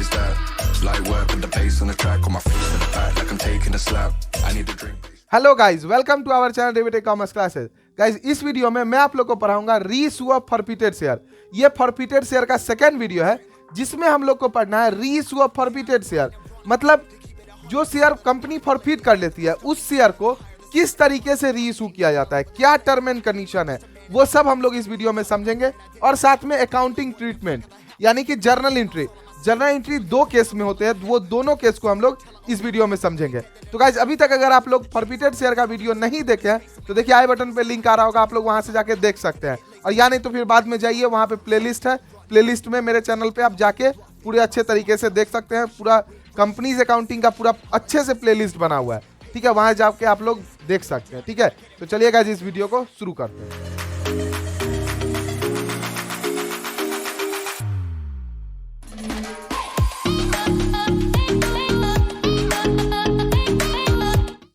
is that? Light work with the bass on the track, on my face to the back like I'm taking a slap. I need a drink. Hello guys, welcome to our channel debit commerce classes. Guys, इस video में मैं आप लोग को पढ़ाऊंगा reissue of forfeited share. ये forfeited share का second video है जिसमें हम लोग को पढ़ना है रीइशू ऑफ फॉरफिटेड शेयर। मतलब जो शेयर कंपनी फॉरफिट कर लेती है उस शेयर को किस तरीके से रीइशू किया जाता है, क्या टर्म एंड कंडीशन है, वो सब हम लोग इस वीडियो में समझेंगे। और साथ में अकाउंटिंग ट्रीटमेंट यानी कि जर्नल एंट्री दो केस में होते हैं, वो दोनों केस को हम लोग इस वीडियो में समझेंगे। तो गाइज, अभी तक अगर आप लोग फॉरफिटेड शेयर का वीडियो नहीं देखे हैं तो देखिए आई बटन पे लिंक आ रहा होगा, आप लोग वहां से जाके देख सकते हैं। और या नहीं तो फिर बाद में जाइए, वहां पे प्लेलिस्ट है, प्लेलिस्ट में मेरे चैनल पे आप जाके पूरे अच्छे तरीके से देख सकते हैं। पूरा कंपनीज अकाउंटिंग का पूरा अच्छे से प्लेलिस्ट बना हुआ है, ठीक है, वहां जाके आप लोग देख सकते हैं। ठीक है, तो चलिए गाइज इस वीडियो को शुरू करते हैं।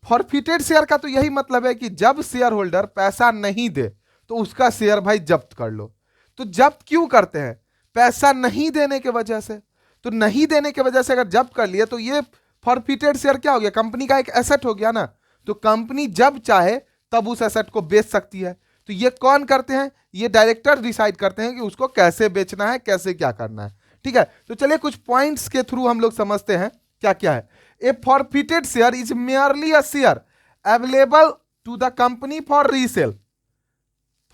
फॉरफिटेड शेयर का तो यही मतलब है कि जब शेयर होल्डर पैसा नहीं दे तो उसका शेयर भाई जब्त कर लो। तो जब्त क्यों करते हैं? पैसा नहीं देने के वजह से। तो नहीं देने के वजह से अगर जब्त कर लिए तो ये फॉरफिटेड शेयर क्या हो गया? कंपनी का एक एसेट हो गया ना। तो कंपनी जब चाहे तब उस एसेट को बेच सकती है। तो ये कौन करते हैं? ये डायरेक्टर डिसाइड करते हैं कि उसको कैसे बेचना है, कैसे क्या करना है। ठीक है, तो चलिए कुछ पॉइंट्स के थ्रू हम लोग समझते हैं क्या क्या है। A forfeited share is merely a share available to the company for resale.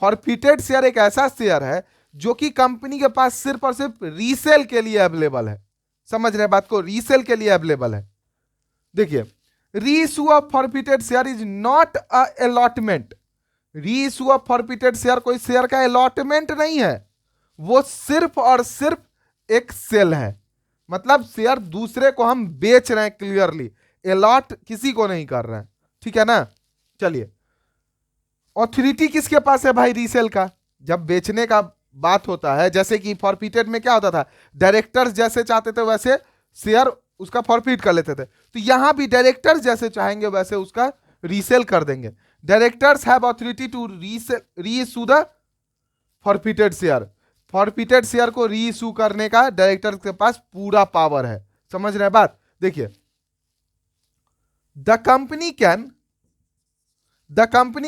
Forfeited share एक ऐसा शेयर है जो कि कंपनी के पास सिर्फ और सिर्फ रीसेल के लिए अवेलेबल है। समझ रहे हैं बात को? रीसेल के लिए अवेलेबल है। देखिए, reissue of forfeited share is not a allotment. Reissue of forfeited share कोई शेयर का अलॉटमेंट नहीं है, वो सिर्फ और सिर्फ एक सेल है। मतलब शेयर दूसरे को हम बेच रहे हैं, क्लियरली अलॉट किसी को नहीं कर रहे हैं। ठीक है ना। चलिए, ऑथोरिटी किसके पास है भाई रीसेल का? जब बेचने का बात होता है, जैसे कि फॉरफिटेड में क्या होता था, डायरेक्टर्स जैसे चाहते थे वैसे शेयर उसका फॉरफिट कर लेते थे। तो यहां भी डायरेक्टर्स जैसे चाहेंगे वैसे उसका रीसेल कर देंगे। Directors have authority to reissue the forfeited share. Forfeited share को रीइशू करने का डायरेक्टर के पास पूरा पावर है। समझ रहे हैं बात? देखिए, the company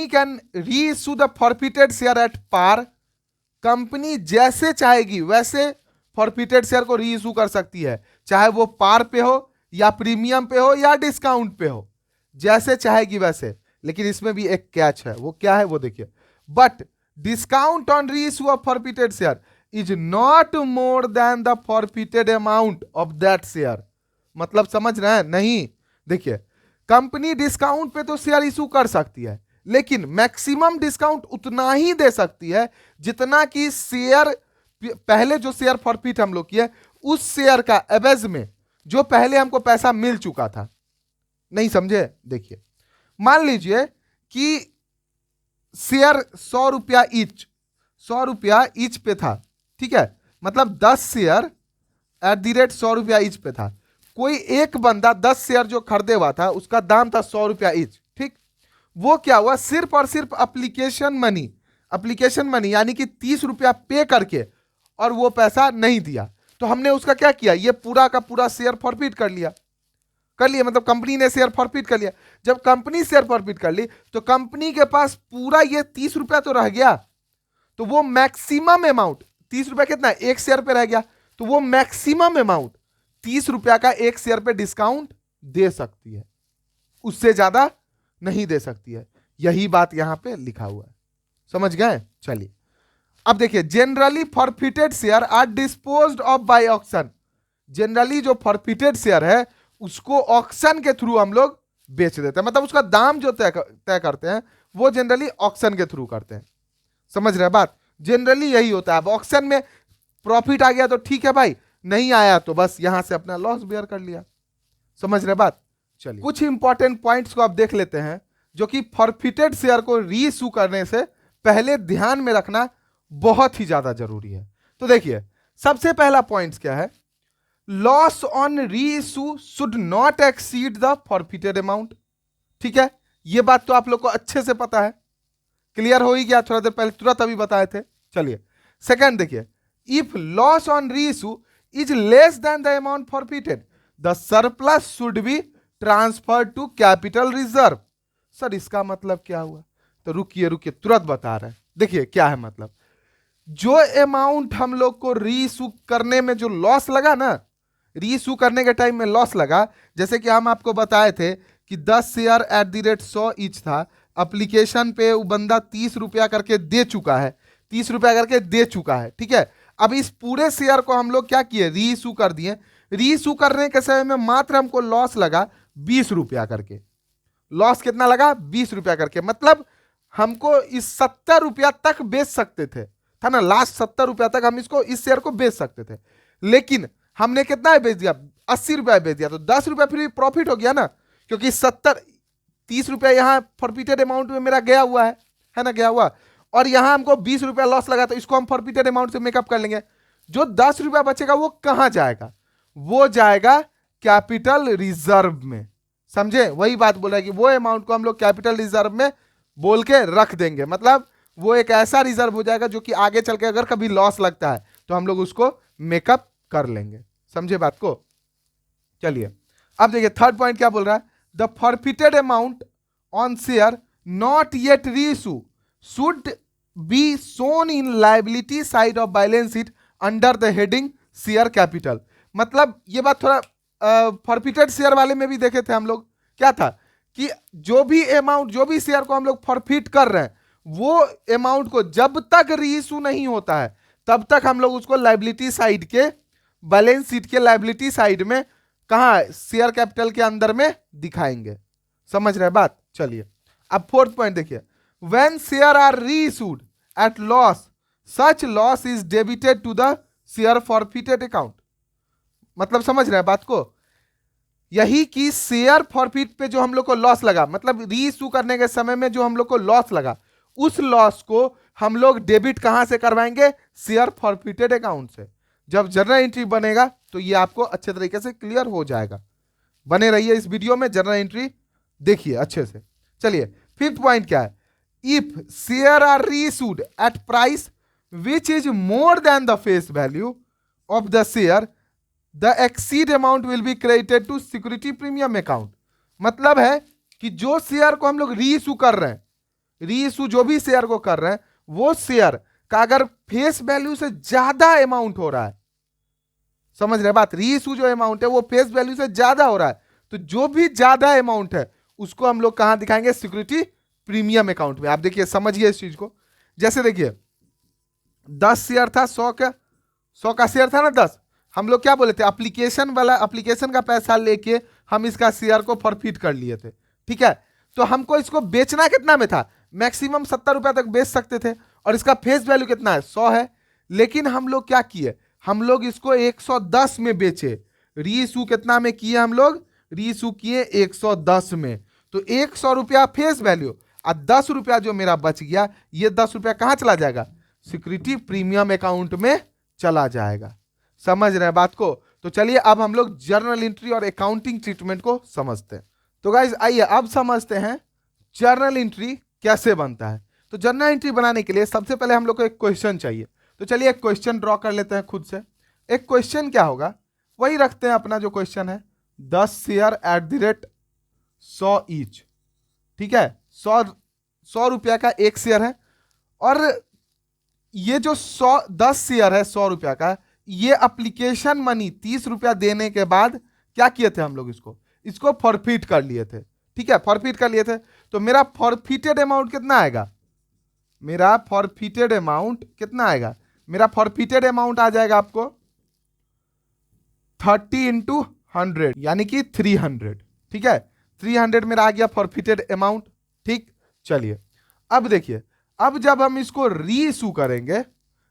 can reissue the forfeited share at par. Company जैसे चाहेगी वैसे फॉरफिटेड शेयर को रीइशू कर सकती है, चाहे वो पार पे हो या प्रीमियम पे हो या डिस्काउंट पे हो, जैसे चाहेगी वैसे। लेकिन इसमें भी एक कैच है, वो क्या है वो देखिए। But discount on reissue of forfeited share is not more than the forfeited amount of that share. मतलब समझ रहे हैं? नहीं, देखिए, कंपनी डिस्काउंट पे तो शेयर इशू कर सकती है, लेकिन मैक्सिमम डिस्काउंट उतना ही दे सकती है जितना कि शेयर पहले जो शेयर फॉरफिट हम लोग किए उस शेयर का एवज में जो पहले हमको पैसा मिल चुका था। नहीं समझे? देखिए, मान लीजिए कि शेयर 100 रुपया ईच पे था। ठीक है, मतलब 10 शेयर एट द रेट 100 रुपया ईच पे था। कोई एक बंदा 10 शेयर जो खरीदे हुआ था उसका दाम था 100 रुपया ईच। ठीक, वो क्या हुआ, सिर्फ और सिर्फ एप्लीकेशन मनी यानी कि 30 रुपया पे करके और वो पैसा नहीं दिया। तो हमने उसका क्या किया, ये पूरा का पूरा शेयर फॉरफिट कर लिया। मतलब कंपनी ने शेयर फॉरफिट कर लिया। जब कंपनी शेयर फॉरफिट कर ली तो कंपनी के पास पूरा ये 30 रुपया तो रह गया। तो वो मैक्सिमम अमाउंट 30 रुपया कितना है, एक शेयर पे रह गया। तो वो मैक्सिमम अमाउंट 30 रुपया का एक शेयर पे डिस्काउंट दे सकती है, उससे ज्यादा नहीं दे सकती है। यही बात यहां पे लिखा हुआ है। समझ गए? चलिए, अब देखिए, generally forfeited share are disposed of by auction. Generally जो फॉरफिटेड शेयर है उसको ऑक्शन के थ्रू हम लोग बेच देते हैं। मतलब उसका दाम जो तय करते हैं वो जनरली ऑक्शन के थ्रू करते हैं। समझ रहे हैं बात? जनरली यही होता है। अब ऑक्शन में प्रॉफिट आ गया तो ठीक है भाई, नहीं आया तो बस यहां से अपना लॉस बेयर कर लिया। समझ रहे बात? चलिए, कुछ इंपॉर्टेंट पॉइंट्स को आप देख लेते हैं जो कि फॉरफिटेड शेयर को रीइशू करने से पहले ध्यान में रखना बहुत ही ज्यादा जरूरी है। तो देखिए, सबसे पहला पॉइंट क्या है, loss on reissue should not exceed the forfeited amount. ठीक है, यह बात तो आप लोग को अच्छे से पता है, क्लियर हो ही गया, थोड़ा देर पहले तुरंत अभी बताए थे। चलिए, सेकंड देखिए, if loss on reissue is less than the amount forfeited, the surplus should be transfer to capital reserve. Sir इसका मतलब क्या हुआ? तो रुकिए रुकिए, तुरंत बता रहे हैं। देखिए क्या है मतलब, जो अमाउंट हम लोग को रीइशू करने में जो लॉस लगा ना, रीइशू करने के टाइम में लॉस लगा, जैसे कि हम आपको बताए थे कि 10 share at the rate 100 each था, एप्लीकेशन पे वो बंदा 30 रुपया करके दे चुका है, 30 रुपया करके दे चुका है, ठीक है। अब इस पूरे शेयर को हम लोग क्या किए, रीइशू कर दिए। रीइशू करने के समय में मात्र हमको लॉस लगा 20 रुपया करके। लॉस कितना लगा? 20 रुपया करके। मतलब हमको इस 70 रुपया तक बेच सकते थे, था ना, लास्ट 70 रुपया तक हम इसको, इस शेयर को बेच सकते थे, लेकिन हमने कितना बेच दिया? 80 रुपया बेच दिया। तो 10 रुपया फिर भी प्रॉफिट हो गया ना, क्योंकि 30 रुपया यहां फॉरफिटेड अमाउंट में मेरा गया हुआ है ना, गया हुआ, और यहां हमको 20 रुपया लॉस लगा, तो इसको हम फॉरफिटेड अमाउंट से मेकअप कर लेंगे। जो 10 रुपया बचेगा वो कहां जाएगा? वो जाएगा कैपिटल रिजर्व में। समझे? वही बात बोल रहा है कि वो अमाउंट को हम लोग कैपिटल रिजर्व में बोल के रख देंगे। मतलब वो एक ऐसा रिजर्व हो जाएगा जो कि आगे चल के अगर कभी लॉस लगता है तो हम लोग उसको मेकअप कर लेंगे। समझे बात को? चलिए अब देखिए थर्ड पॉइंट क्या बोल रहा है, the forfeited amount on share not yet reissue should be shown in liability side of balance sheet under the heading share capital. मतलब ये बात थोड़ा फॉरफिटेड शेयर वाले में भी देखे थे हम लोग, क्या था कि जो भी अमाउंट, जो भी शेयर को हम लोग फॉरफिट कर रहे हैं, वो अमाउंट को जब तक रीइशू नहीं होता है तब तक हम लोग उसको लायबिलिटी साइड के, बैलेंस शीट के लायबिलिटी साइड में, कहां, शेयर कैपिटल के अंदर में दिखाएंगे। समझ रहे बात? चलिए अब फोर्थ पॉइंट देखिए, when share are reissued at loss such loss is debited to the share forfeited account. मतलब समझ रहे हैं बात को? यही कि शेयर फॉरफिट पे जो हम लोग को लॉस लगा, मतलब रीइशू करने के समय में जो हम लोग को लॉस लगा, उस लॉस को हम लोग डेबिट कहां से करवाएंगे? शेयर फॉरफिटेड अकाउंट से। जब जर्नल एंट्री बनेगा तो ये आपको अच्छे तरीके से क्लियर हो जाएगा। बने रहिए इस वीडियो में, जर्नल एंट्री देखिए अच्छे से। चलिए फिफ्थ पॉइंट क्या है, if share are reissued at price which is more than the face value of the share the exceed amount will be credited to security premium account. मतलब है कि जो शेयर को हम लोग रीइशू कर रहे हैं, रीइशू जो भी शेयर को कर रहे हैं, वो शेयर का अगर फेस वैल्यू से ज्यादा अमाउंट हो रहा है, समझ रहे बात, रीइशू जो अमाउंट है वो फेस वैल्यू से ज्यादा हो रहा है, तो जो भी ज्यादा अमाउंट है उसको हम लोग कहां दिखाएंगे? सिक्योरिटी प्रीमियम अकाउंट में। आप देखिए, समझिए इस चीज को। जैसे देखिए 10 शेयर था, 100 का शेयर था ना, 10, हम लोग क्या बोले थे, एप्लीकेशन वाला, एप्लीकेशन का पैसा लेके हम इसका शेयर को फॉरफिट कर लिए थे, ठीक है। तो हमको इसको बेचना कितना में था? मैक्सिमम 70 रुपया तक बेच सकते थे, और इसका फेस वैल्यू कितना है? 100 है। लेकिन हम लोग क्या किए, हम लोग इसको 110 में बेचे। रीइशू कितना में किए हम लोग? रीइशू किए 110 में। तो 100 रुपया फेस वैल्यू और 10 रुपया जो मेरा बच गया, ये 10 रुपया कहां चला जाएगा? सिक्योरिटी प्रीमियम अकाउंट में चला जाएगा। समझ रहे हैं बात को? तो चलिए अब हम लोग जर्नल एंट्री और अकाउंटिंग ट्रीटमेंट को समझते हैं। तो गाइज आइए अब समझते हैं जर्नल एंट्री कैसे बनता है। तो जर्नल एंट्री बनाने के लिए सबसे पहले हम लोग को एक क्वेश्चन चाहिए। तो चलिए एक क्वेश्चन ड्रॉ कर लेते हैं खुद से। एक क्वेश्चन क्या होगा, वही रखते हैं अपना जो क्वेश्चन है, 10 share at the rate 100 each, ठीक है। 100 रुपया का एक शेयर है, और ये जो 10 शेयर है 100 रुपया का, ये एप्लीकेशन मनी 30 रुपया देने के बाद क्या किए थे हम लोग? इसको फॉरफिट कर लिए थे, ठीक है, फॉरफिट कर लिए थे। तो मेरा फॉरफिटेड अमाउंट कितना आएगा? मेरा फॉरफिटेड अमाउंट कितना आएगा? मेरा फॉरफिटेड अमाउंट आ जाएगा आपको 30 इंटू 100 यानी कि 300, ठीक है। 300 मेरा आ गया फॉरफिटेड अमाउंट, ठीक। चलिए अब देखिए, अब जब हम इसको रीइशू करेंगे,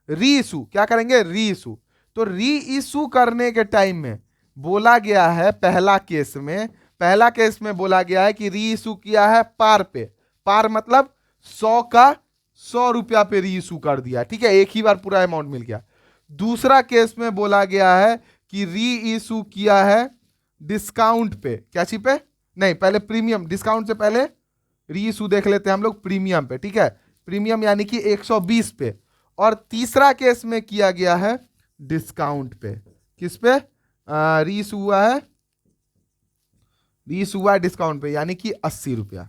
रीइशू क्या करेंगे? रीइशू। तो रीइशू करने के टाइम में बोला गया है, पहला केस में बोला गया है कि रीइशू किया है पार पे। पार मतलब 100 का 100 रुपया पे रीइशू कर दिया, ठीक है, एक ही बार पूरा अमाउंट मिल गया। दूसरा केस में बोला गया है कि रीइशू किया है डिस्काउंट पे। क्या चीज पे? नहीं, पहले प्रीमियम, डिस्काउंट से पहले रीइशू देख लेते हैं हम लोग प्रीमियम पे, ठीक है, प्रीमियम यानी कि 120 पे। और तीसरा केस में किया गया है डिस्काउंट पे। किस पे? रीइशू हुआ है, रीइशू हुआ है डिस्काउंट पे, यानी कि 80 रुपया।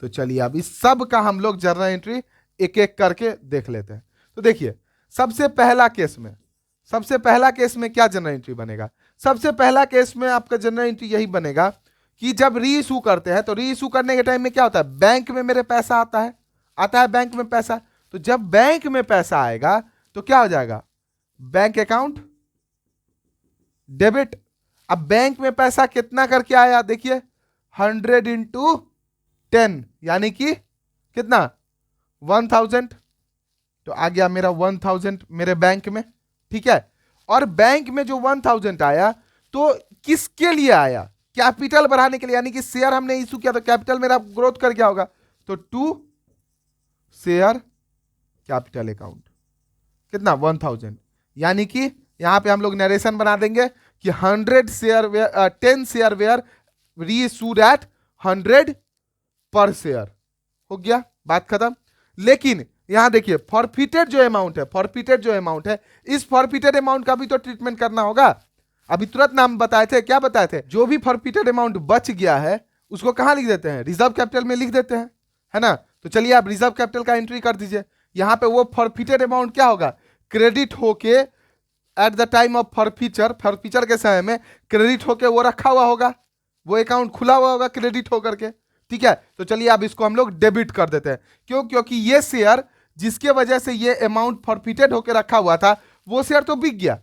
तो चलिए अब इस सब का हम लोग जर्नल एंट्री एक एक करके देख लेते हैं। तो देखिए सबसे पहला केस में क्या जर्नल एंट्री बनेगा? सबसे पहला केस में आपका जर्नल एंट्री यही बनेगा कि जब रीइशू करते हैं तो रीइशू करने के टाइम में क्या होता है? बैंक में मेरे पैसा आता है बैंक में पैसा। तो जब बैंक में पैसा आएगा तो क्या हो जाएगा? Bank account debit. अब बैंक में पैसा कितना करके आया? देखिए 100 इंटू 10 यानी कि कितना? 1000। तो आ गया मेरा 1000 मेरे बैंक में, ठीक है। और बैंक में जो 1000 आया तो किसके लिए आया? कैपिटल बढ़ाने के लिए, यानी कि शेयर हमने इशू किया तो कैपिटल मेरा ग्रोथ कर गया होगा। तो टू शेयर कैपिटल अकाउंट कितना? 1000। यानी कि यहां पे हम लोग नरेशन बना देंगे कि 10 शेयर वेयर री इशूड एट 100 पर शेयर। हो गया, बात खत्म। लेकिन यहां देखिए फॉरफिटेड जो अमाउंट है, इस फॉरफिटेड अमाउंट का भी तो ट्रीटमेंट करना होगा। अभी तुरंत नाम बताए थे, क्या बताए थे? जो भी फॉरफिटेड अमाउंट बच गया है उसको कहां लिख देते हैं? रिजर्व कैपिटल में लिख देते हैं, है ना। तो चलिए आप रिजर्व कैपिटल का एंट्री कर दीजिए। यहां पे वो फॉरफिटेड अमाउंट क्या होगा? क्रेडिट होके at the time of forfeiture के समय में क्रेडिट होके वो रखा हुआ होगा, वो अकाउंट खुला हुआ होगा क्रेडिट होकर के, ठीक है। तो चलिए अब इसको हम लोग डेबिट कर देते हैं। क्यों? क्योंकि ये शेयर जिसके वजह से ये अमाउंट फॉरफिटेड होकर रखा हुआ था वो शेयर तो बिक गया।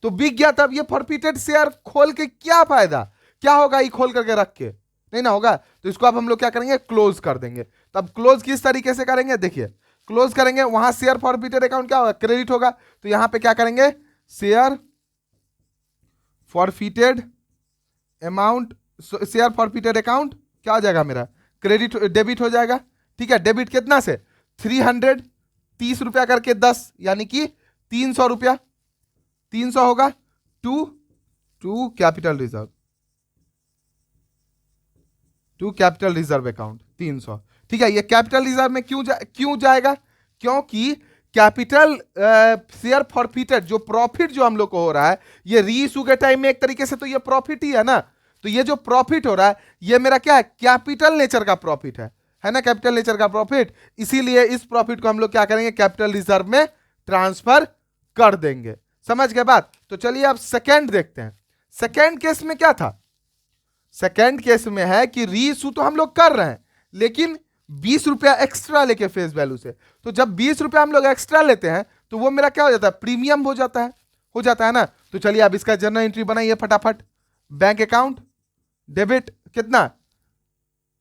तो बिक गया तब ये फॉरफिटेड शेयर खोल के क्या फायदा? क्या होगा ये खोल करके रख के? नहीं ना होगा। तो इसको अब हम लोग क्या करेंगे? क्लोज कर देंगे। तब क्लोज किस तरीके से करेंगे? देखिए क्लोज करेंगे, वहां शेयर फॉरफिटेड अकाउंट क्या होगा? क्रेडिट होगा। तो यहां पे क्या करेंगे? Share forfeited amount, share forfeited account क्या हो जाएगा मेरा? क्रेडिट, डेबिट हो जाएगा, ठीक है। डेबिट कितना से? 330 रुपया करके 10 यानी कि 300 रुपया, 300 होगा। टू कैपिटल रिजर्व अकाउंट 300, ठीक है। ये कैपिटल रिजर्व में क्यों जाएगा? क्योंकि कैपिटल शेयर फॉरफिटेड जो प्रॉफिट जो हम लोग को हो रहा है ये रीइशू के टाइम में एक तरीके से तो ये प्रॉफिट ही है ना। तो ये जो प्रॉफिट हो रहा है ये मेरा क्या है? कैपिटल नेचर का प्रॉफिट है ना, कैपिटल नेचर का प्रॉफिट। इसीलिए इस प्रॉफिट को हम लोग क्या करेंगे? कैपिटल रिजर्व में ट्रांसफर कर देंगे। समझ गए बात? तो चलिए अब सेकेंड देखते हैं। सेकेंड केस में क्या था? सेकेंड केस में है कि रीइशू तो हम लोग कर रहे हैं लेकिन 20 रुपया एक्स्ट्रा लेके फेस वैल्यू से। तो जब 20 रुपया हम लोग एक्स्ट्रा लेते हैं तो वो मेरा क्या हो जाता है? प्रीमियम हो जाता है ना। तो चलिए अब इसका जर्नल एंट्री बनाइए फटाफट। बैंक अकाउंट डेबिट कितना?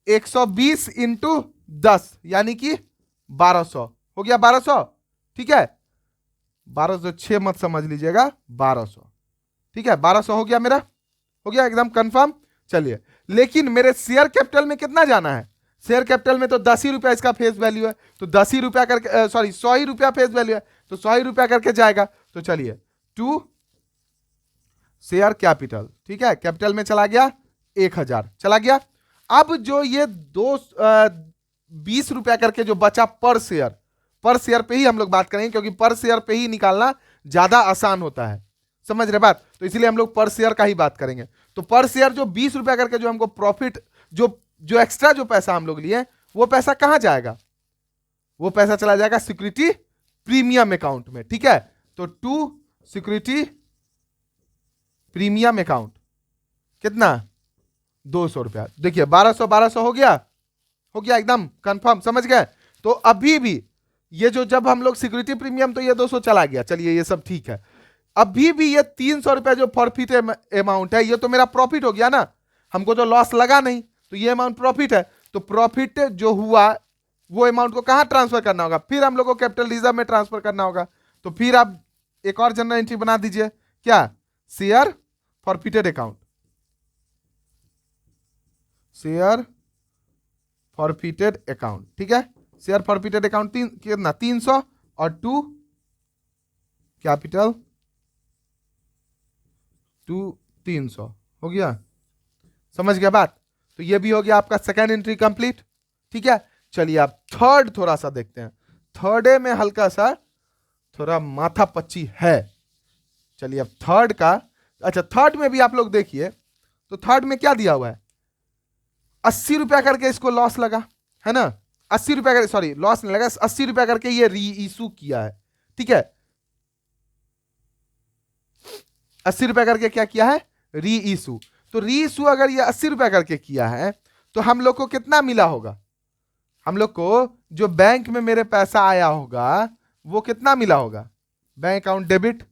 120 इंटू 10 यानी कि 1200 हो गया। 1200, ठीक है। 1206 मत समझ लीजिएगा, 1200, ठीक है। 1200 हो गया मेरा, हो गया एकदम कंफर्म। चलिए लेकिन मेरे शेयर कैपिटल में कितना जाना है? शेयर कैपिटल में तो 10 ही रुपया इसका फेस वैल्यू है, तो 10 ही रुपया करके 100 ही रुपया फेस वैल्यू है, तो 100 ही रुपया करके जाएगा। तो चलिए टू शेयर कैपिटल, ठीक है। कैपिटल में चला गया 1000, चला गया। अब जो ये 20 रुपया करके जो बचा पर शेयर पे ही हम लोग बात करेंगे क्योंकि पर शेयर पे ही निकालना ज्यादा आसान होता है, समझ रहे बात। तो इसीलिए हम लोग पर शेयर का ही बात करेंगे। तो पर शेयर जो 20 रुपया करके जो हमको प्रॉफिट, जो एक्स्ट्रा जो पैसा हम लोग लिए वो पैसा कहां जाएगा? वो पैसा चला जाएगा सिक्योरिटी प्रीमियम अकाउंट में, ठीक है। तो टू सिक्योरिटी प्रीमियम अकाउंट कितना? 200 रुपया। देखिए 1200 हो गया एकदम कंफर्म, समझ गए। तो अभी भी ये जो जब हम लोग सिक्योरिटी प्रीमियम तो ये 200 चला गया, चलिए ये सब ठीक है। अभी भी ये 300 रुपया जो प्रॉफिट अमाउंट है ये तो मेरा प्रॉफिट हो गया ना, हमको तो लॉस लगा नहीं, तो ये अमाउंट प्रॉफिट है। तो प्रॉफिट जो हुआ वो अमाउंट को कहां ट्रांसफर करना होगा? फिर हम लोग को कैपिटल रिजर्व में ट्रांसफर करना होगा। तो फिर आप एक और जनरल एंट्री बना दीजिए, क्या? Share forfeited account, share forfeited account, ठीक है। शेयर फॉरफिटेड अकाउंट कितना? 300 और टू कैपिटल 300 हो गया, समझ गया बात। तो ये भी हो गया आपका सेकेंड एंट्री कंप्लीट, ठीक है। चलिए आप थर्ड थोड़ा सा देखते हैं। थर्डे में हल्का सा थोड़ा माथा पच्ची है। चलिए अब थर्ड का अच्छा, थर्ड में भी आप लोग देखिए, तो थर्ड में क्या दिया हुआ है, 80 रुपया करके इसको लॉस लगा, है ना, 80 रुपया करके, सॉरी लॉस नहीं लगा, 80 रुपया करके ये री इशू किया है, ठीक है, 80 रुपया करके क्या किया है, री इशू। तो री इशू अगर ये 80 रुपया करके किया है तो हम लोग को कितना मिला होगा, हम लोग को जो बैंक में मेरे पैसा आया होगा वो कितना मिला होगा, बैंक अकाउंट डेबिट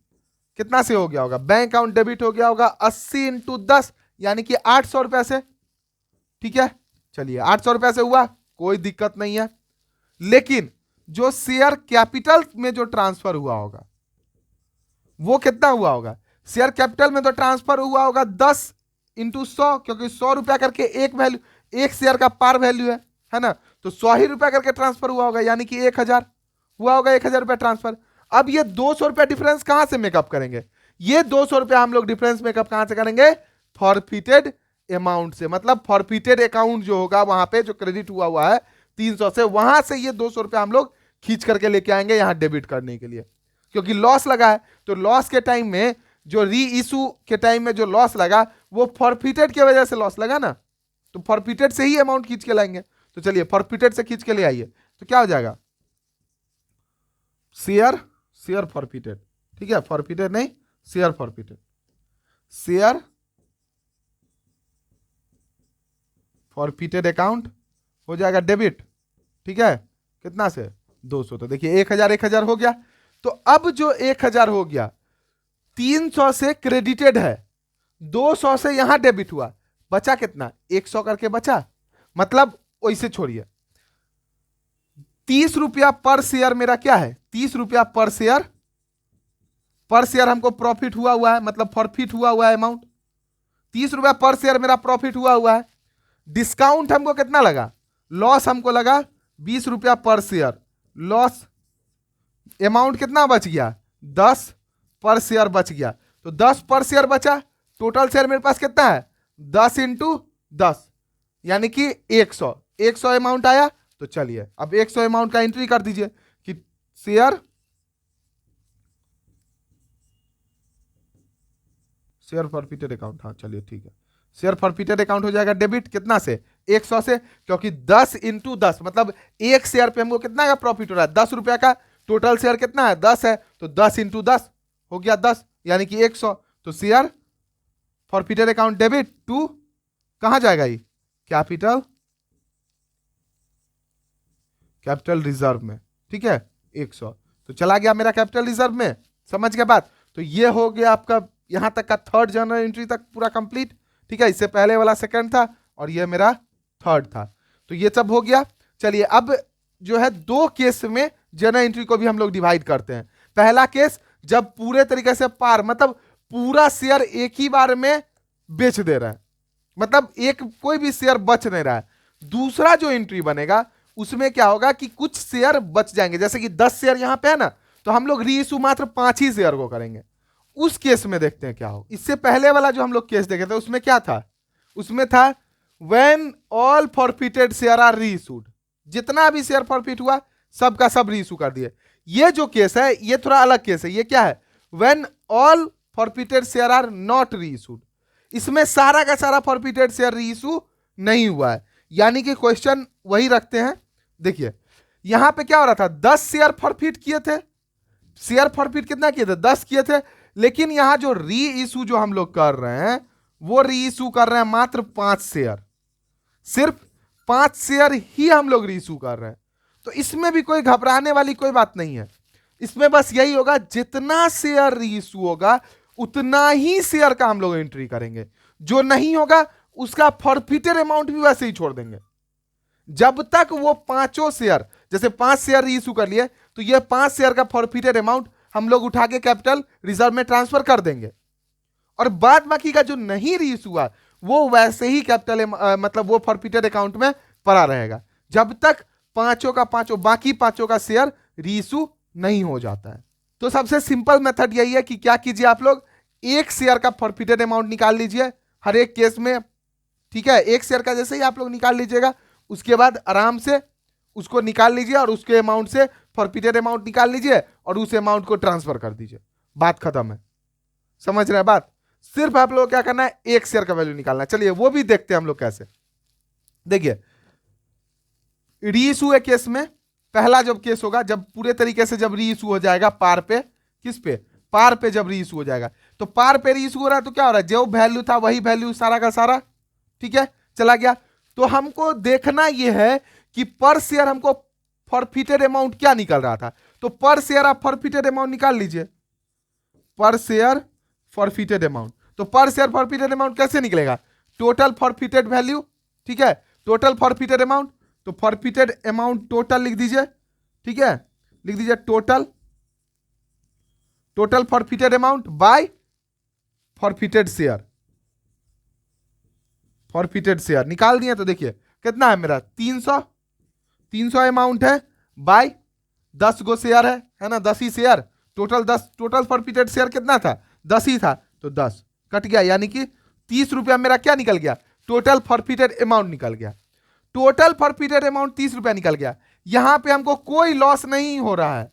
कितना से हो गया होगा, बैंक अकाउंट डेबिट हो गया होगा 80 इंटू 10 यानी कि 800 रुपया से, ठीक है, चलिए 800 रुपया से हुआ, कोई दिक्कत नहीं है। लेकिन जो शेयर कैपिटल में जो ट्रांसफर हुआ होगा वो कितना हुआ होगा, शेयर कैपिटल में तो ट्रांसफर हुआ होगा 10 इंटू 100, क्योंकि 100 रुपया करके एक वैल्यू, एक शेयर का पार वैल्यू है ना, तो 100 ही रुपया करके ट्रांसफर हुआ होगा, यानी कि 1000 हुआ होगा, 1000 रुपया ट्रांसफर। अब ये 200 रुपया डिफरेंस कहां से मेकअप करेंगे, ये 200 रुपया हम लोग डिफरेंस मेकअप कहां से करेंगे, फॉरफिटेड अमाउंट से, मतलब फॉरफिटेड अकाउंट जो होगा वहां पे जो क्रेडिट हुआ है 300 से, वहां से ये 200 रुपया हम लोग खींच करके लेके आएंगे यहां डेबिट करने के लिए, क्योंकि लॉस लगा है, तो लॉस के टाइम में जो री इशू के टाइम में जो लॉस लगा वो फॉरफिटेड की वजह से लॉस लगा ना, तो फॉरफिटेड से ही अमाउंट खींच के लाएंगे। तो चलिए फॉरफिटेड से खींच के ले आइए, तो क्या हो जाएगा, शेयर फॉरफिटेड, ठीक है, फॉरफिटेड नहीं, share forfeited, share forfeited account हो जाएगा डेबिट, ठीक है, कितना से 200, तो देखिए 1000 हो गया। तो अब जो 1000 हो गया 300 से क्रेडिटेड है, 200 से यहां डेबिट हुआ, बचा कितना 100 करके बचा, मतलब वैसे छोड़िए 30 रुपया पर शेयर मेरा क्या है, 30 रुपया पर शेयर हमको प्रॉफिट हुआ है, मतलब फॉरफिट हुआ है अमाउंट, 30 रुपया पर शेयर मेरा प्रॉफिट हुआ है। डिस्काउंट हमको कितना लगा, लॉस हमको लगा 20 रुपया पर शेयर, लॉस अमाउंट कितना बच गया 10 पर शेयर बच गया, तो 10 पर शेयर बचा, टोटल शेयर मेरे पास कितना है 10 इंटू 10 यानी कि 100 अमाउंट आया। तो चलिए अब 100 अमाउंट का एंट्री कर दीजिए कि शेयर फॉरफिटेड अकाउंट, हाँ चलिए ठीक है, शेयर फॉरफिटेड अकाउंट हो जाएगा डेबिट कितना से 100 से, क्योंकि 10 इंटू 10 मतलब एक शेयर पे हमको कितना का प्रॉफिट हो रहा है 10 रुपया का, टोटल शेयर कितना है 10 है, तो 10 इंटू 10 हो गया 10 यानी कि 100, तो share forfeited account debit to कहां जाएगा ये कैपिटल रिजर्व में, ठीक है 100, तो चला गया मेरा कैपिटल रिजर्व में, समझ गए बात। तो ये हो गया आपका यहां तक का थर्ड जर्नल एंट्री तक पूरा कंप्लीट, ठीक है, इससे पहले वाला सेकंड था और ये मेरा थर्ड था, तो ये सब हो गया। चलिए अब जो है दो केस में जर्नल एंट्री को भी हम लोग डिवाइड करते हैं। पहला केस जब पूरे तरीके से पार, मतलब पूरा शेयर एक ही बार में बेच दे रहा है, मतलब एक कोई भी शेयर बच नहीं रहा है। दूसरा जो एंट्री बनेगा उसमें क्या होगा कि कुछ शेयर बच जाएंगे, जैसे कि 10 शेयर यहां पे है ना, तो हम लोग री इशू मात्र 5 ही शेयर को करेंगे। उस केस में देखते हैं क्या हो। इससे पहले वाला जो हम लोग केस देखे थे उसमें क्या था, उसमें था when all forfeited share are reissued, जितना भी शेयर फॉरफिट हुआ सबका सब री इशू कर दिए। ये जो केस है ये थोड़ा अलग केस है, ये क्या है when all forfeited share are not reissued, इसमें सारा का सारा फॉरफिटेड शेयर री इशू नहीं हुआ है, यानी कि क्वेश्चन वही रखते हैं। देखिए यहां पे क्या हो रहा था 10 शेयर फॉरफिट किए थे, शेयर फॉरफिट कितना किए थे 10 किए थे, लेकिन यहां जो री इशू जो हम लोग कर रहे हैं वो री इशू कर रहे हैं मात्र 5 शेयर, सिर्फ 5 शेयर ही हम लोग री इशू कर रहे हैं। तो इसमें भी कोई घबराने वाली कोई बात नहीं है, इसमें बस यही होगा जितना शेयर री इशू होगा उतना ही शेयर का हम लोग एंट्री करेंगे, जो नहीं होगा उसका फॉरफिटेड अमाउंट भी वैसे ही छोड़ देंगे। जब तक वो पांचों शेयर, जैसे 5 शेयर री इशू कर लिए तो ये 5 शेयर का फॉरफिटेड अमाउंट हम लोग उठा के कैपिटल रिजर्व में ट्रांसफर कर देंगे, और बाद बाकी का जो नहीं री इशू हुआ वो वैसे ही कैपिटल मतलब वो फॉरफिटेड अकाउंट में पड़ा रहेगा जब तक पांचों का पांचों बाकी पांचों का शेयर री इशू नहीं हो जाता है। तो सबसे सिंपल मेथड यही है कि क्या कीजिए आप लोग एक शेयर का फॉरफिटेड अमाउंट निकाल लीजिए हर एक केस में, ठीक है, एक शेयर का जैसे ही आप लोग निकाल लीजिएगा उसके बाद आराम से उसको निकाल लीजिए और उसके अमाउंट से फॉरफिटेड अमाउंट निकाल लीजिए और उस अमाउंट को ट्रांसफर कर दीजिए, बात खत्म है। समझ रहे हैं बात? सिर्फ आप लोग क्या करना है, एक शेयर का वैल्यू निकालना है। चलिए वो भी देखते हैं हम लोग कैसे। देखिए री इशू केस में पहला जब केस होगा, जब पूरे तरीके से जब री इशू हो जाएगा पार पे, किस पे, पार पे जब री इशू हो जाएगा, तो पार पे री इशू हो रहा है तो क्या हो रहा है, जो वैल्यू था वही वैल्यू सारा का सारा, ठीक है, चला गया। तो हमको देखना यह है कि पर शेयर हमको फॉरफिटेड अमाउंट क्या निकल रहा था। तो पर शेयर आप फॉरफिटेड अमाउंट निकाल लीजिए, पर शेयर फॉरफिटेड अमाउंट। तो पर शेयर फॉरफिटेड अमाउंट कैसे निकलेगा, टोटल फॉरफिटेड वैल्यू, ठीक है, टोटल फॉरफिटेड अमाउंट। तो फॉरफिटेड अमाउंट टोटल लिख दीजिए, ठीक है, लिख दीजिए total, total forfeited amount by forfeited share, forfeited share निकाल दिए। तो देखिए कितना है मेरा 300 अमाउंट है बाय 10 गो शेयर है ना, 10 ही share, total 10, total forfeited share कितना था, 10 ही था, तो 10 कट गया, यानी कि 30 रुपया मेरा क्या निकल गया, टोटल फॉरफिटेड अमाउंट निकल गया। टोटल फॉरफिटेड अमाउंट 30 रुपया निकल गया। यहां पे हमको कोई लॉस नहीं हो रहा है,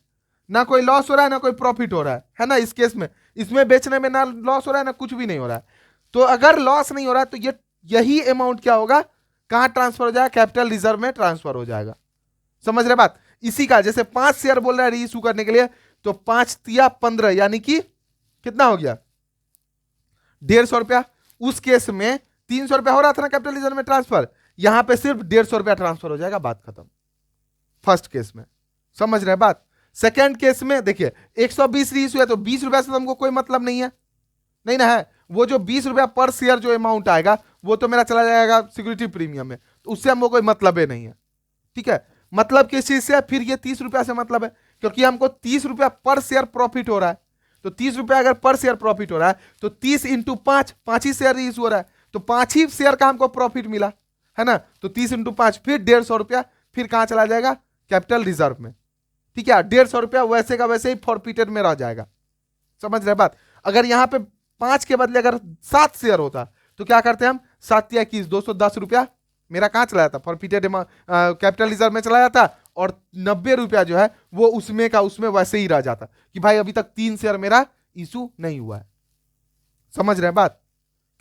ना कोई लॉस हो रहा है ना कोई प्रॉफिट हो रहा है ना, इस केस में, इसमें बेचने में ना लॉस हो रहा है ना कुछ भी नहीं हो रहा है। तो अगर लॉस नहीं हो रहा है तो यही अमाउंट क्या होगा, कहां ट्रांसफर हो जाएगा, कैपिटल रिजर्व में ट्रांसफर हो जाएगा। समझ रहे बात, इसी का जैसे 5 शेयर बोल रहा है री इशू करने के लिए, तो 5 तिया 15, यानी कि कितना हो गया 150 रुपया। उस केस में 300 रुपया हो रहा था ना कैपिटल रिजर्व में ट्रांसफर, यहां पे सिर्फ 150 रुपया ट्रांसफर हो जाएगा, बात खत्म। फर्स्ट केस में समझ रहे बात। सेकेंड केस में देखिए 120 री इशू है, तो 20 रुपया से तो हमको कोई मतलब नहीं है, नहीं ना है, वो जो 20 रुपया पर शेयर जो अमाउंट आएगा वो तो मेरा चला जाएगा सिक्योरिटी प्रीमियम में, तो उससे हमको कोई मतलब ही नहीं है, ठीक है। मतलब किस चीज से, फिर ये 30 रुपया से मतलब है, क्योंकि हमको 30 रुपया पर शेयर प्रॉफिट हो रहा है। तो 30 रुपया अगर पर शेयर प्रॉफिट हो रहा है तो 30 इंटू 5, 5 ही शेयर इशू हो रहा है, तो 5 ही शेयर का हमको प्रॉफिट मिला है ना। तो 30 इंटू 5 फिर 150 रुपया, फिर कहां चला जाएगा, कैपिटल रिजर्व में, ठीक है। 150 रुपया वैसे का वैसे ही फॉरफिटेड में रह जाएगा। समझ रहे बात। अगर यहां पे 5 के बदले अगर 7 शेयर होता तो क्या करते हम, 7 या 21, 210 रुपया मेरा कहां चला जाता, फॉरफिटेड कैपिटल रिजर्व में चला जाता, और 90 रुपया जो है वो उसमें का उसमें वैसे ही रह जाता कि भाई अभी तक 3 शेयर मेरा इशू नहीं हुआ है। समझ रहे बात,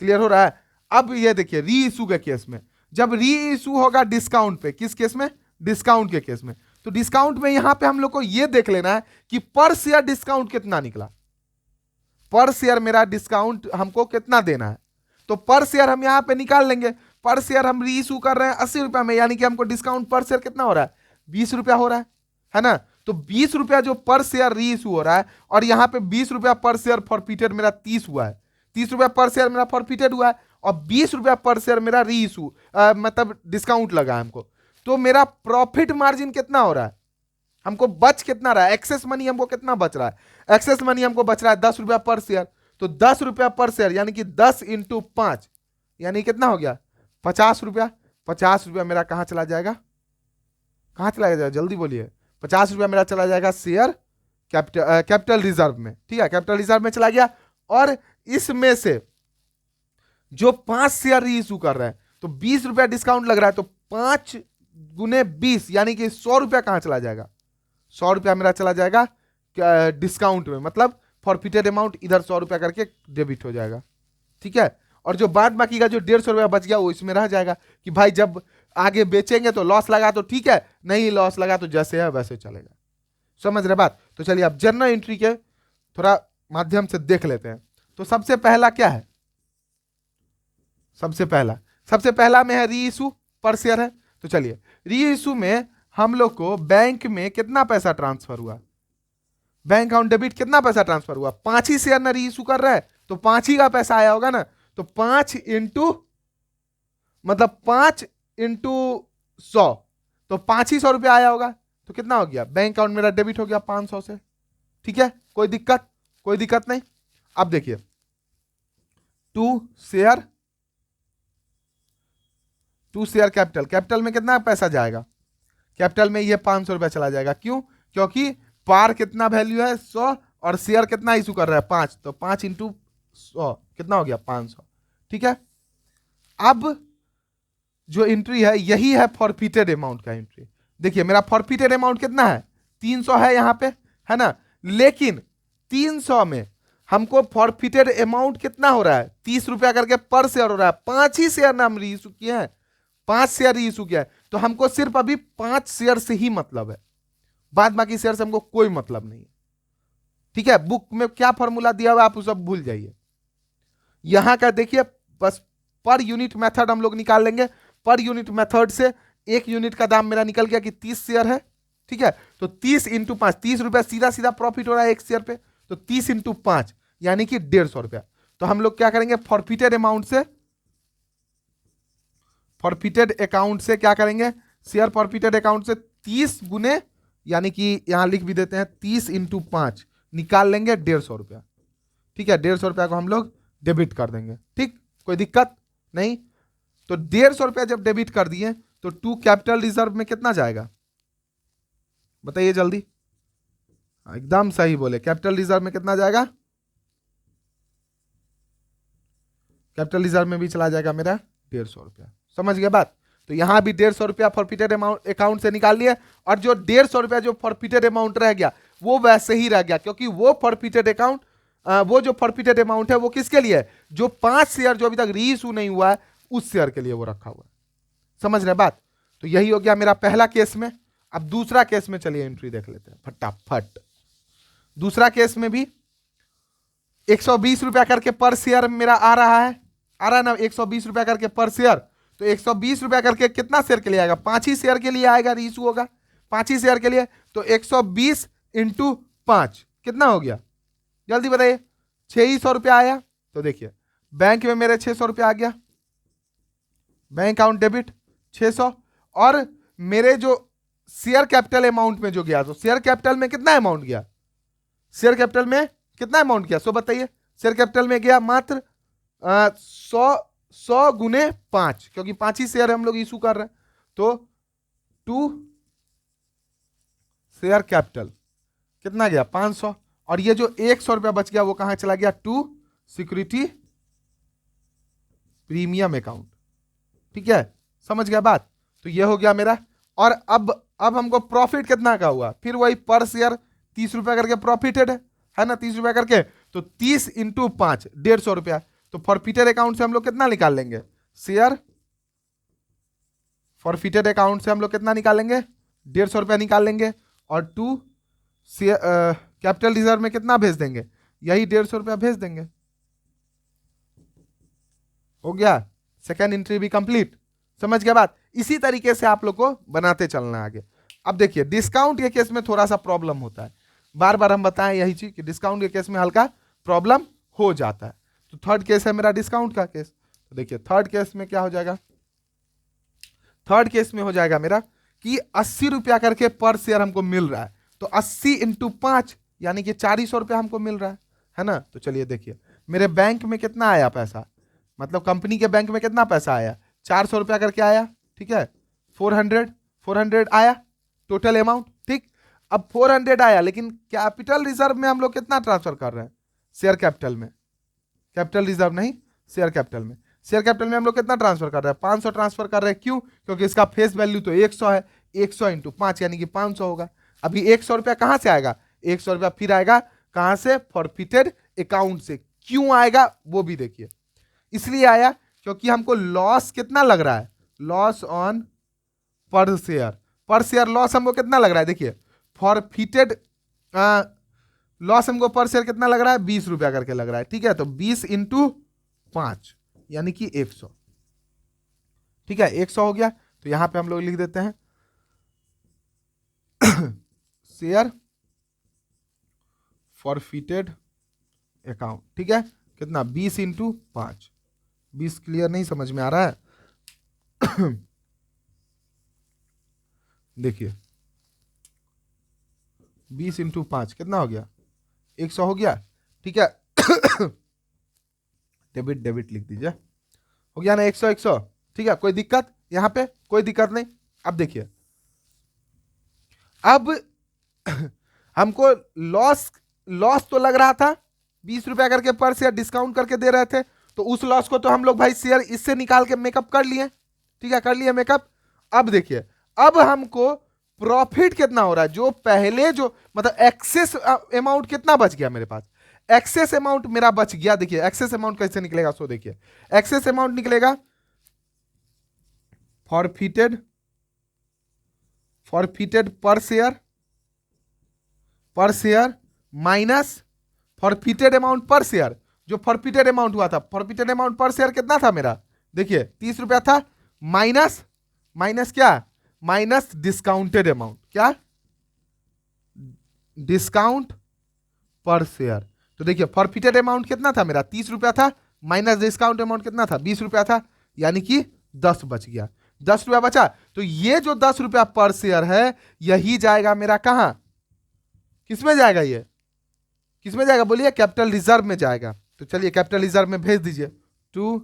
क्लियर हो रहा है। अब ये देखिए री इशू के केस में, जब री इशू होगा डिस्काउंट पे, किस केस में, डिस्काउंट के केस में, तो डिस्काउंट में यहां पे हम लोग को यह देख लेना है कि पर शेयर डिस्काउंट कितना निकला, पर शेयर मेरा डिस्काउंट हमको कितना देना है। तो पर शेयर हम यहां पे निकाल लेंगे, पर शेयर हम री इशू कर रहे हैं 80 रुपया में, यानी कि हमको डिस्काउंट पर शेयर कितना हो रहा है, 20 रुपया हो रहा है ना। तो 20 रुपया जो पर शेयर री इशू हो रहा है, और यहां पे 20 रुपया पर शेयर फॉरफिटेड मेरा 30 हुआ है, 30 रुपया पर शेयर मेरा फॉरफिटेड हुआ है, और 20 रुपया पर शेयर मेरा री इशू मतलब डिस्काउंट लगा है हमको। तो मेरा प्रॉफिट मार्जिन कितना हो रहा है, हमको बच कितना रहा है, एक्सेस मनी हमको कितना बच रहा है, एक्सेस मनी हमको बच रहा है 10 रुपया पर शेयर। तो 10 रुपया पर शेयर यानी कि 10 इंटू 5 यानी कितना हो गया 50 रुपया। 50 रुपया मेरा कहां चला जाएगा, कहां चला जाएगा, जल्दी बोलिए। 50 रुपया मेरा चला जाएगा शेयर कैपिटल रिजर्व में, ठीक है, कैपिटल रिजर्व में चला गया। और इसमें से जो 5 शेयर री इशू कर रहे हैं, तो 20 रुपया डिस्काउंट लग रहा है, तो 5 गुने 20 यानी कि 100 रुपया कहां चला जाएगा, 100 रुपया मेरा चला जाएगा डिस्काउंट में, मतलब फॉरफिटेड अमाउंट इधर 100 रुपया करके डेबिट हो जाएगा, ठीक है। और जो बाद बाकी का जो 150 रुपया बच गया वो इसमें रह जाएगा कि भाई जब आगे बेचेंगे तो लॉस लगा तो ठीक है, नहीं लॉस लगा तो जैसे है वैसे चलेगा। समझ रहे बात। तो चलिए अब जर्नल एंट्री के थोड़ा माध्यम से देख लेते हैं। तो सबसे पहला क्या है, सबसे पहला में है री इशू पर शेयर है। तो चलिए री इशू में हम लोग को बैंक में कितना पैसा ट्रांसफर हुआ, बैंक अकाउंट डेबिट कितना पैसा ट्रांसफर हुआ, 5 ही शेयर ना री इशू कर रहा है, तो 5 ही का पैसा आया होगा ना। तो 5 इंटू मतलब 5 इंटू 100, तो 5 ही 100 रुपया आया होगा, तो कितना हो गया, बैंक अकाउंट मेरा डेबिट हो गया 500 से, ठीक है। कोई दिक्कत नहीं। अब देखिए 2 शेयर कैपिटल में कितना पैसा जाएगा, कैपिटल में ये 500 रुपया चला जाएगा। क्यों, क्योंकि पार कितना वैल्यू है 100 और शेयर कितना इशू कर रहा है 5, तो 5 इंटू 100 कितना हो गया 500, ठीक है। अब जो एंट्री है यही है फॉरफिटेड अमाउंट का एंट्री। देखिए मेरा फॉरफिटेड अमाउंट कितना है 300 है यहां पे, है ना। लेकिन 300 में हमको फॉरफिटेड अमाउंट कितना हो रहा है, 30 रुपया करके पर शेयर हो रहा है। 5 ही शेयर ना हम रीइशू किए हैं, 5 शेयर रीइशू किया है, तो हमको सिर्फ अभी 5 शेयर से ही मतलब है, बाद बाकी शेयर से हमको कोई मतलब नहीं है। ठीक है, बुक में क्या फॉर्मूला दिया हुआ है आप वो सब भूल जाइए। यहां का देखिए बस पर यूनिट मेथड हम लोग निकाल लेंगे। पर यूनिट मेथड से एक यूनिट का दाम मेरा निकल गया कि 30 शेयर है। ठीक है, तो 30 इंटू 5, 30 रुपया सीधा सीधा प्रॉफिट हो रहा है एक शेयर पे, तो 30 इंटू 5 यानी कि 150 रुपया। तो हम लोग क्या करेंगे, फॉरफिटेड अमाउंट से, फॉरफिटेड अकाउंट से क्या करेंगे, शेयर फॉरफिटेड अकाउंट से 30 गुने, यानी कि यहां लिख भी देते हैं 30 इंटू 5 निकाल लेंगे 150 रुपया। ठीक है, 150 रुपया को हम लोग डेबिट कर देंगे। ठीक, कोई दिक्कत नहीं। तो 150 रुपया जब डेबिट कर दिए तो टू कैपिटल रिजर्व में कितना जाएगा बताइए जल्दी। एकदम सही बोले, कैपिटल रिजर्व में कितना जाएगा, कैपिटल रिजर्व में भी चला जाएगा मेरा 150 रुपया। समझ गए बात। तो यहां भी 150 रुपया फॉरफिटेड अमाउंट अकाउंट से निकाल लिए, और जो 150 रुपया जो फॉरफिटेड अमाउंट रह गया वो वैसे ही रह गया, क्योंकि वो फॉरफिटेड अकाउंट वो जो फॉरफिटेड अमाउंट है वो किसके लिए है, जो 5 शेयर जो अभी तक रीइशू नहीं हुआ है उस शेयर के लिए वो रखा हुआ है। समझ रहे बात। तो यही हो गया मेरा पहला केस में। अब दूसरा केस में चलिए एंट्री देख लेते हैं फटाफट। दूसरा केस में भी 120 रुपया करके पर शेयर मेरा आ रहा है ना, 120 रुपया करके पर शेयर। तो 120 रुपया करके कितना शेयर के लिए आएगा, 5 ही शेयर के लिए आएगा, रीइशू होगा 5 ही शेयर के लिए। तो 120 इंटू 5 कितना हो गया जल्दी बताइए, 600 रुपया आया। तो देखिए बैंक में मेरे 600 रुपया आ गया, बैंक अकाउंट डेबिट 600, और मेरे जो शेयर कैपिटल अमाउंट में जो गया, तो शेयर कैपिटल में कितना अमाउंट गया, शेयर कैपिटल में कितना अमाउंट गया सो बताइए। शेयर कैपिटल में गया मात्र 100 गुने 5, क्योंकि 5 ही शेयर हम लोग इशू कर रहे हैं। तो टू शेयर कैपिटल कितना गया 500, और ये जो 100 रुपया बच गया वो कहां चला गया, टू सिक्योरिटी प्रीमियम अकाउंट। ठीक है, समझ गया बात। तो ये हो गया मेरा। और अब हमको प्रॉफिट कितना का हुआ, फिर वही पर शेयर 30 रुपया करके प्रॉफिटेड है ना, 30 रुपया करके। तो 30 इंटू 5 150 रुपया। तो फॉरफिटेड अकाउंट से हम लोग कितना निकाल लेंगे, शेयर फॉरफिटेड अकाउंट से हम लोग कितना निकालेंगे, 150 रुपया निकाल लेंगे, और टू कैपिटल रिजर्व में कितना भेज देंगे, यही 150 रुपया भेज देंगे। हो गया, सेकेंड एंट्री भी कंप्लीट। समझ गया बात। इसी तरीके से आप लोग को बनाते चलना आगे। अब देखिए डिस्काउंट के केस में थोड़ा सा प्रॉब्लम होता है, बार बार हम बताएं यही चीज कि डिस्काउंट के केस में हल्का प्रॉब्लम हो जाता है। तो थर्ड केस है मेरा डिस्काउंट का केस। तो देखिए थर्ड केस में क्या हो जाएगा, थर्ड केस में हो जाएगा मेरा कि 80 रुपया करके पर शेयर हमको मिल रहा है। तो 80 इंटू 5 यानी कि 400 रुपया हमको मिल रहा है ना। तो चलिए देखिए मेरे बैंक में कितना आया पैसा, मतलब कंपनी के बैंक में कितना पैसा आया, 400 रुपया करके आया। ठीक है, 400 आया टोटल अमाउंट। ठीक, अब 400 आया, लेकिन कैपिटल रिजर्व में हम लोग कितना ट्रांसफर कर रहे हैं, शेयर कैपिटल में, कैपिटल रिजर्व नहीं शेयर कैपिटल में। शेयर कैपिटल में हम लोग कितना ट्रांसफर कर रहे हैं, 500 ट्रांसफर कर रहे हैं। क्यों, क्योंकि इसका फेस वैल्यू तो 100 है, 100 इंटू 5 यानी कि 500 होगा। अभी 100 रुपया कहां से आएगा, 100 रुपया फिर आएगा कहां से, फॉरफिटेड अकाउंट से। क्यों आएगा वो भी देखिए, इसलिए आया क्योंकि हमको लॉस कितना लग रहा है, लॉस ऑन पर शेयर, पर शेयर लॉस हमको कितना लग रहा है। देखिए फॉरफिटेड लॉस हमको पर शेयर कितना लग रहा है, 20 रुपया करके लग रहा है। ठीक है, तो 20 इंटू 5 यानी कि 100। ठीक है, 100 हो गया। तो यहां पे हम लोग लिख देते हैं शेयर फॉरफिटेड अकाउंट। ठीक है, कितना 20 इंटू 5, 20 क्लियर नहीं समझ में आ रहा है देखिए 20 इंटू 5 कितना हो गया, 100 हो गया। ठीक है डेबिट डेबिट लिख दीजिए, हो गया ना 100 100। ठीक है, कोई दिक्कत यहां पे, कोई दिक्कत नहीं। अब देखिए अब हमको लॉस तो लग रहा था, 20 रुपया करके पर शेयर डिस्काउंट करके दे रहे थे। तो उस लॉस को तो हम लोग भाई शेयर इससे निकाल के मेकअप कर लिए। ठीक है, कर लिए मेकअप। अब देखिए अब हमको प्रॉफिट कितना हो रहा है, जो पहले जो मतलब एक्सेस अमाउंट कितना बच गया मेरे पास, एक्सेस अमाउंट मेरा बच गया। देखिए एक्सेस अमाउंट कैसे निकलेगा, सो देखिए एक्सेस अमाउंट निकलेगा फॉरफिटेड पर शेयर माइनस फॉरफिटेड अमाउंट पर शेयर। जो फॉरफिटेड अमाउंट हुआ था, फॉरफिटेड अमाउंट पर शेयर कितना था मेरा, देखिए 30 रुपया था, माइनस क्या, माइनस डिस्काउंटेड अमाउंट, क्या डिस्काउंट पर शेयर। तो देखिए फॉरफिटेड अमाउंट कितना था मेरा, 30 रुपया था, माइनस डिस्काउंट अमाउंट कितना था, 20 रुपया था, यानी कि 10 बच गया, 10 रुपया बचा। तो ये जो 10 रुपया पर शेयर है यही जाएगा मेरा कहां, किसमें जाएगा, ये किसमें जाएगा बोलिए, कैपिटल रिजर्व में जाएगा। तो चलिए कैपिटल रिजर्व में भेज दीजिए टू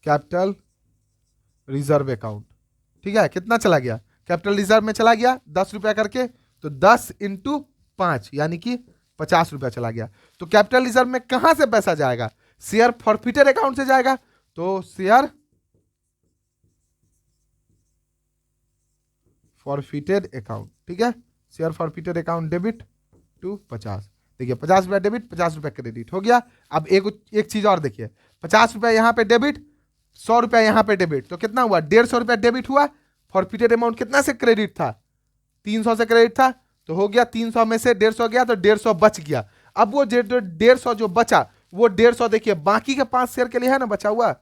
कैपिटल रिजर्व अकाउंट। ठीक है, कितना चला गया, कैपिटल रिजर्व में चला गया 10 रुपया करके, तो 10 × 5 यानी कि 50 रुपया चला गया। तो कैपिटल रिजर्व में कहां से पैसा जाएगा, शेयर फॉरफिटेड अकाउंट से जाएगा। तो शेयर फॉरफिटेड अकाउंट, ठीक है, share forfeited account debit to 50। देखिए 50 रुपया डेबिट, 50 रुपया क्रेडिट हो गया। अब एक चीज और देखिए, 50 रुपया यहां पे डेबिट, 100 रुपया यहां पे डेबिट, तो कितना हुआ, 150 रुपया डेबिट हुआ। फॉरफिटेड अमाउंट कितना से क्रेडिट था, 300 से क्रेडिट था, तो हो गया 300 में से 150 गया, तो 150 बच गया। अब वो 150 जो बचा, वो 150 देखिए बाकी के 5 शेयर के लिए है ना बचा हुआ।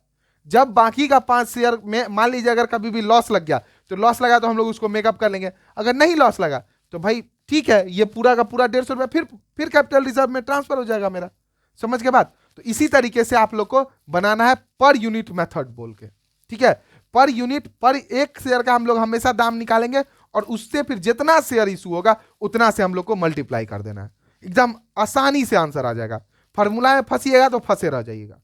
जब बाकी का 5 शेयर में मान लीजिए अगर कभी भी लॉस लग गया, तो लॉस लगा तो हम लोग उसको मेकअप कर लेंगे, अगर नहीं लॉस लगा तो भाई ठीक है, ये पूरा का पूरा 150 रुपया फिर कैपिटल रिजर्व में ट्रांसफर हो जाएगा मेरा, समझ के बात। तो इसी तरीके से आप लोग को बनाना है पर यूनिट मेथड बोल के, ठीक है, पर यूनिट, पर एक शेयर का हम लोग हमेशा दाम निकालेंगे और उससे फिर जितना शेयर इशू होगा उतना से हम लोग को मल्टीप्लाई कर देना है, एकदम आसानी से आंसर आ जाएगा। फॉर्मूला में फंसिएगा तो फंसे रह जाइएगा,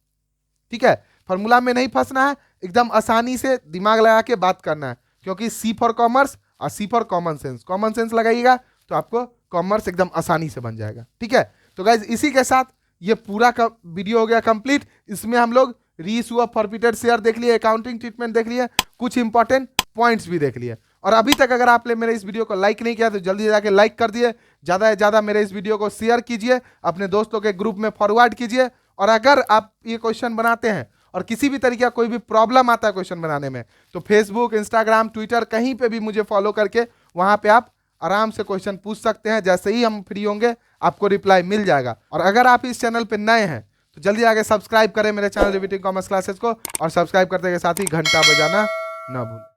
ठीक है, फॉर्मूला में नहीं फंसना है, एकदम आसानी से दिमाग लगा के बात करना है, क्योंकि सी फॉर कॉमर्स और सी फॉर कॉमन सेंस लगाइएगा तो आपको कॉमर्स एकदम आसानी से बन जाएगा, ठीक है। तो गाइज इसी के साथ ये पूरा का वीडियो हो गया कंप्लीट। इसमें हम लोग रीइश्यू ऑफ फॉरफिटेड शेयर देख लिए, अकाउंटिंग ट्रीटमेंट देख लिए, कुछ इंपॉर्टेंट पॉइंट्स भी देख लिए। और अभी तक अगर आपने मेरे इस वीडियो को लाइक नहीं किया तो जल्दी जाके लाइक कर दिए, ज़्यादा से ज़्यादा मेरे इस वीडियो को शेयर कीजिए, अपने दोस्तों के ग्रुप में फॉरवर्ड कीजिए। और अगर आप ये क्वेश्चन बनाते हैं और किसी भी तरीके का कोई भी प्रॉब्लम आता है क्वेश्चन बनाने में, तो फेसबुक, इंस्टाग्राम, ट्विटर कहीं पे भी मुझे फॉलो करके वहां पे आप आराम से क्वेश्चन पूछ सकते हैं। जैसे ही हम फ्री होंगे आपको रिप्लाई मिल जाएगा। और अगर आप इस चैनल पे नए हैं तो जल्दी आके सब्सक्राइब करें मेरे चैनल रिवीटिंग कॉमर्स क्लासेस को, और सब्सक्राइब करते के साथ ही घंटा बजाना ना भूलें।